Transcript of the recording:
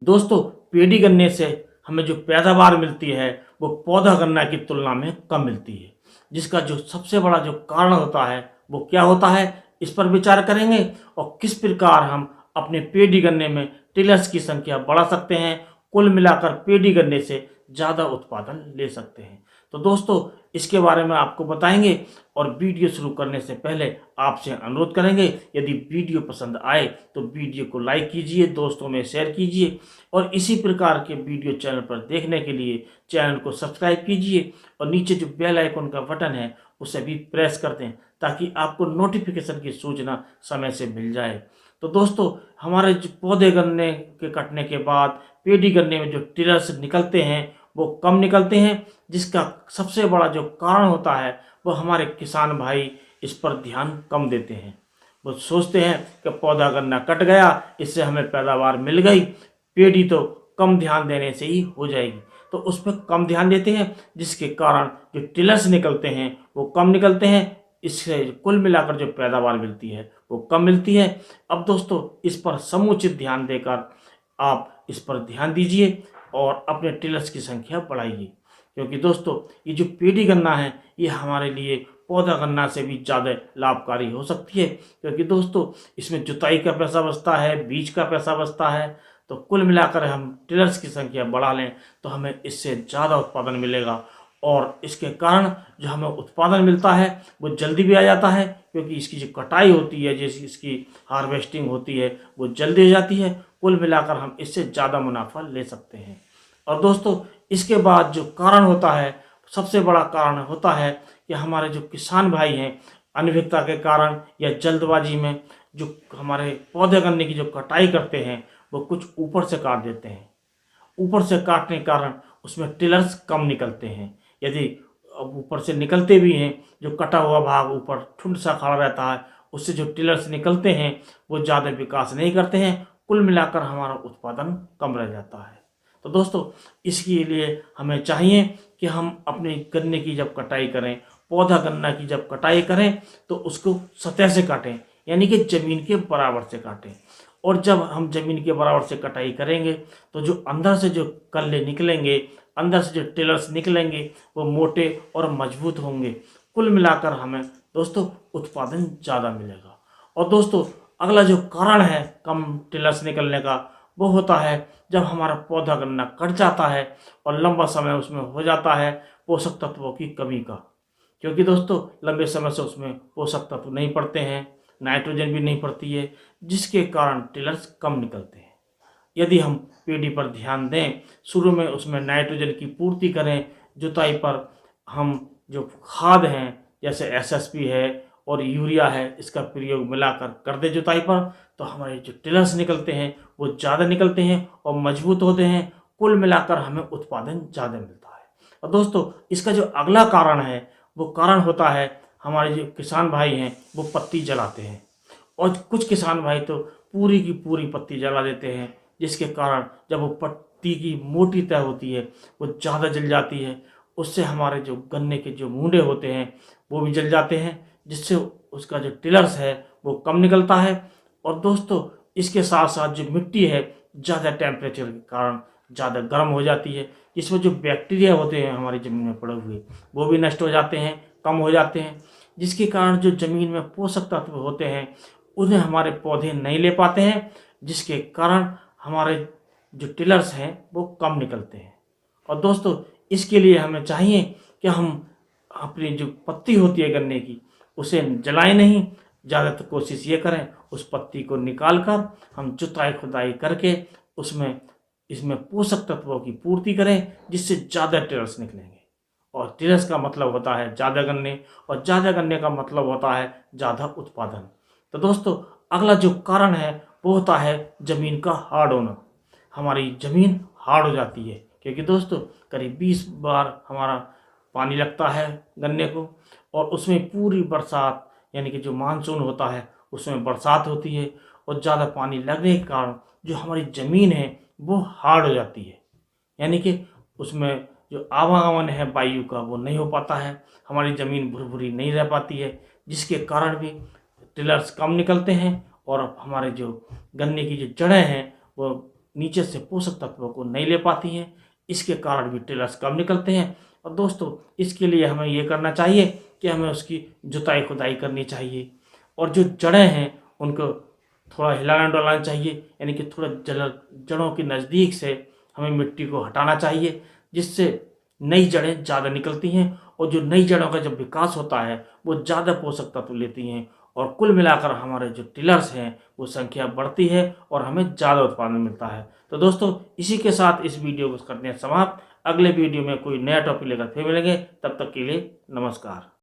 दोस्तों, पेडी गन्ने से हमें जो पैदावार मिलती है वो पौधा गन्ना की तुलना में कम मिलती है, जिसका जो सबसे बड़ा जो कारण होता है वो क्या होता है, इस पर विचार करेंगे और किस प्रकार हम अपने पेडी गन्ने में टिलर्स की संख्या बढ़ा सकते हैं, कुल मिलाकर पेडी गन्ने से ज़्यादा उत्पादन ले सकते हैं। तो दोस्तों, इसके बारे में आपको बताएंगे और वीडियो शुरू करने से पहले आपसे अनुरोध करेंगे, यदि वीडियो पसंद आए तो वीडियो को लाइक कीजिए, दोस्तों में शेयर कीजिए और इसी प्रकार के वीडियो चैनल पर देखने के लिए चैनल को सब्सक्राइब कीजिए और नीचे जो बेल आइकन का बटन है उसे भी प्रेस कर दें ताकि आपको नोटिफिकेशन की सूचना समय से मिल जाए। तो दोस्तों, हमारे जो पौधे गन्ने के कटने के बाद पेडी गन्ने में जो टिलर्स निकलते हैं वो कम निकलते हैं, जिसका सबसे बड़ा जो कारण होता है वो हमारे किसान भाई इस पर ध्यान कम देते हैं। वो सोचते हैं कि पौधा गन्ना कट गया, इससे हमें पैदावार मिल गई, पेडी तो कम ध्यान देने से ही हो जाएगी, तो उस पर कम ध्यान देते हैं, जिसके कारण जो टिलर्स निकलते हैं वो कम निकलते हैं। इससे कुल मिलाकर जो पैदावार मिलती है वो कम मिलती है। अब दोस्तों, इस पर समुचित ध्यान देकर आप इस पर ध्यान दीजिए और अपने टिलर्स की संख्या बढ़ाइए, क्योंकि दोस्तों ये जो पेडी गन्ना है ये हमारे लिए पौधा गन्ना से भी ज़्यादा लाभकारी हो सकती है, क्योंकि दोस्तों इसमें जुताई का पैसा बचता है, बीज का पैसा बचता है। तो कुल मिलाकर हम टिलर्स की संख्या बढ़ा लें तो हमें इससे ज़्यादा उत्पादन मिलेगा और इसके कारण जो हमें उत्पादन मिलता है वो जल्दी भी आ जाता है, क्योंकि इसकी जो कटाई होती है, जैसे इसकी हार्वेस्टिंग होती है वो जल्दी हो जाती है। कुल मिलाकर हम इससे ज़्यादा मुनाफा ले सकते हैं। और दोस्तों, इसके बाद जो कारण होता है, सबसे बड़ा कारण होता है कि हमारे जो किसान भाई हैं अनभिज्ञता के कारण या जल्दबाजी में जो हमारे पौधे गन्ने की जो कटाई करते हैं वो कुछ ऊपर से काट देते हैं। ऊपर से काटने के कारण उसमें टिलर्स कम निकलते हैं। यदि अब ऊपर से निकलते भी हैं, जो कटा हुआ भाग ऊपर ठुंड सा खड़ा रहता है, उससे जो टिलर्स निकलते हैं वो ज़्यादा विकास नहीं करते हैं। कुल मिलाकर हमारा उत्पादन कम रह जाता है। तो दोस्तों, इसके लिए हमें चाहिए कि हम अपने गन्ने की जब कटाई करें, पौधा गन्ना की जब कटाई करें तो उसको सतह से काटें, यानी कि ज़मीन के बराबर से काटें। और जब हम ज़मीन के बराबर से कटाई करेंगे तो जो अंदर से जो कल्ले निकलेंगे, अंदर से जो टिलर्स निकलेंगे वो मोटे और मजबूत होंगे। कुल मिलाकर हमें दोस्तों उत्पादन ज़्यादा मिलेगा। और दोस्तों, अगला जो कारण है कम टिलर्स निकलने का वो होता है जब हमारा पौधा गन्ना कट जाता है और लंबा समय उसमें हो जाता है पोषक तत्वों की कमी का, क्योंकि दोस्तों लंबे समय से उसमें पोषक तत्व नहीं पड़ते हैं, नाइट्रोजन भी नहीं पड़ती है, जिसके कारण टिलर्स कम निकलते हैं। यदि हम पेडी पर ध्यान दें, शुरू में उसमें नाइट्रोजन की पूर्ति करें, जुताई पर हम जो खाद हैं जैसे एसएसपी है और यूरिया है इसका प्रयोग मिलाकर कर दे जुताई पर, तो हमारे जो टिलर्स निकलते हैं वो ज़्यादा निकलते हैं और मजबूत होते हैं। कुल मिलाकर हमें उत्पादन ज़्यादा मिलता है। और दोस्तों, इसका जो अगला कारण है वो कारण होता है हमारे जो किसान भाई हैं वो पत्ती जलाते हैं, और कुछ किसान भाई तो पूरी की पूरी पत्ती जला देते हैं, जिसके कारण जब वो पत्ती की मोटी तह होती है वो ज़्यादा जल जाती है। उससे हमारे जो गन्ने के जो मूंडे होते हैं वो भी जल जाते हैं, जिससे उसका जो टिलर्स है वो कम निकलता है। और दोस्तों, इसके साथ साथ जो मिट्टी है ज़्यादा टेम्परेचर के कारण ज़्यादा गर्म हो जाती है, जिसमें जो बैक्टीरिया होते हैं हमारी ज़मीन में पड़े हुए वो भी नष्ट हो जाते हैं, कम हो जाते हैं, जिसके कारण जो ज़मीन में पोषक तत्व होते हैं उन्हें हमारे पौधे नहीं ले पाते हैं, जिसके कारण हमारे जो टिलर्स हैं वो कम निकलते हैं। और दोस्तों, इसके लिए हमें चाहिए कि हम अपनी जो पत्ती होती है गन्ने की उसे जलाएं नहीं, ज़्यादातर कोशिश ये करें उस पत्ती को निकाल कर हम जुताई खुदाई करके उसमें इसमें पोषक तत्वों की पूर्ति करें, जिससे ज़्यादा टिलर्स निकलेंगे। और टिलर्स का मतलब होता है ज़्यादा गन्ने, और ज़्यादा गन्ने का मतलब होता है ज़्यादा उत्पादन। तो दोस्तों, अगला जो कारण है वो होता है ज़मीन का हार्ड होना। हमारी ज़मीन हार्ड हो जाती है, क्योंकि दोस्तों करीब 20 बार हमारा पानी लगता है गन्ने को, और उसमें पूरी बरसात यानी कि जो मानसून होता है उसमें बरसात होती है, और ज़्यादा पानी लगने के कारण जो हमारी ज़मीन है वो हार्ड हो जाती है, यानी कि उसमें जो आवागमन है वायु का वो नहीं हो पाता है, हमारी ज़मीन भुरभुरी नहीं रह पाती है, जिसके कारण भी टिलर्स कम निकलते हैं और हमारे जो गन्ने की जो जड़ें हैं वो नीचे से पोषक तत्वों को नहीं ले पाती हैं। इसके कारण भी टिलर्स कम निकलते हैं। और दोस्तों, इसके लिए हमें ये करना चाहिए कि हमें उसकी जुताई खुदाई करनी चाहिए, और जो जड़ें हैं उनको थोड़ा हिलाना डुलाना चाहिए, यानी कि थोड़ा जड़ों के नज़दीक से हमें मिट्टी को हटाना चाहिए, जिससे नई जड़ें ज़्यादा निकलती हैं। और जो नई जड़ों का जब विकास होता है वो ज़्यादा पोषक तत्व लेती हैं, और कुल मिलाकर हमारे जो टिलर्स हैं वो संख्या बढ़ती है और हमें ज़्यादा उत्पादन मिलता है। तो दोस्तों, इसी के साथ इस वीडियो को करते हैं समाप्त। अगले वीडियो में कोई नया टॉपिक लेकर फिर मिलेंगे, तब तक के लिए नमस्कार।